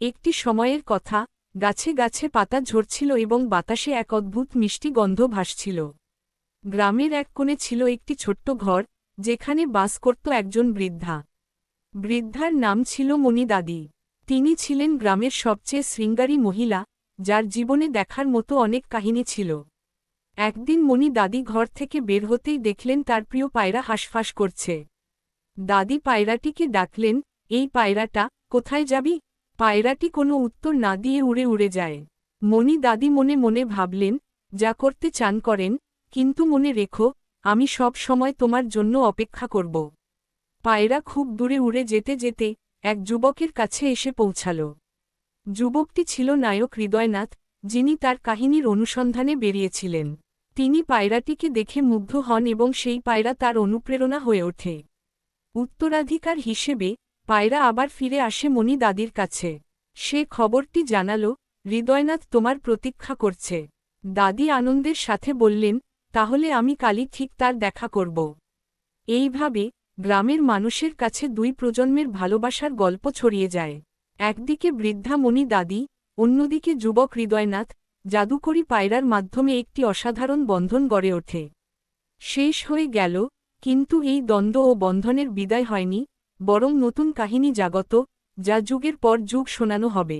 একটি সময়ের কথা, গাছে গাছে পাতা ঝরছিল এবং বাতাসে এক অদ্ভুত মিষ্টি গন্ধ ভাসছিল। গ্রামের এক কোণে ছিল একটি ছোট্ট ঘর, যেখানে বাস করত একজন বৃদ্ধা। বৃদ্ধার নাম ছিল মণি দাদি। তিনি ছিলেন গ্রামের সবচেয়ে শৃঙ্গারী মহিলা, যার জীবনে দেখার মতো অনেক কাহিনী ছিল। একদিন মণি দাদি ঘর থেকে বের হতেই দেখলেন তার প্রিয় পায়রা হাঁসফাঁস করছে। দাদি পায়রাটিকে ডাকলেন, এই পায়রাটা, কোথায় যাবি? পায়রাটি কোনো উত্তর না দিয়ে উড়ে উড়ে যায়। মণি দাদি মনে মনে ভাবলেন, যা করতে চান করেন, কিন্তু মনে রেখো, আমি সব সময় তোমার জন্য অপেক্ষা করব। পায়রা খুব দূরে উড়ে যেতে যেতে এক যুবকের কাছে এসে পৌঁছাল। যুবকটি ছিল নায়ক হৃদয়নাথ, যিনি তার কাহিনীর অনুসন্ধানে বেরিয়েছিলেন। তিনি পায়রাটিকে দেখে মুগ্ধ হন এবং সেই পায়রা তার অনুপ্রেরণা হয়ে ওঠে। উত্তরাধিকার হিসেবে পায়রা আবার ফিরে আসে মণি দাদির কাছে। সে খবরটি জানাল, হৃদয়নাথ তোমার প্রতীক্ষা করছে। দাদি আনন্দের সাথে বললেন, তাহলে আমি কালই ঠিক তার দেখা করব। এইভাবে গ্রামের মানুষের কাছে দুই প্রজন্মের ভালোবাসার গল্প ছড়িয়ে যায়। একদিকে বৃদ্ধা মণি দাদি, অন্যদিকে যুবক হৃদয়নাথ, জাদুকরী পায়রার মাধ্যমে একটি অসাধারণ বন্ধন গড়ে ওঠে। শেষ হয়ে গেল, কিন্তু এই দ্বন্দ্ব ও বন্ধনের বিদায় হয়নি, বরং নতুন কাহিনী জাগত, যা যুগের পর যুগ শোনানো হবে।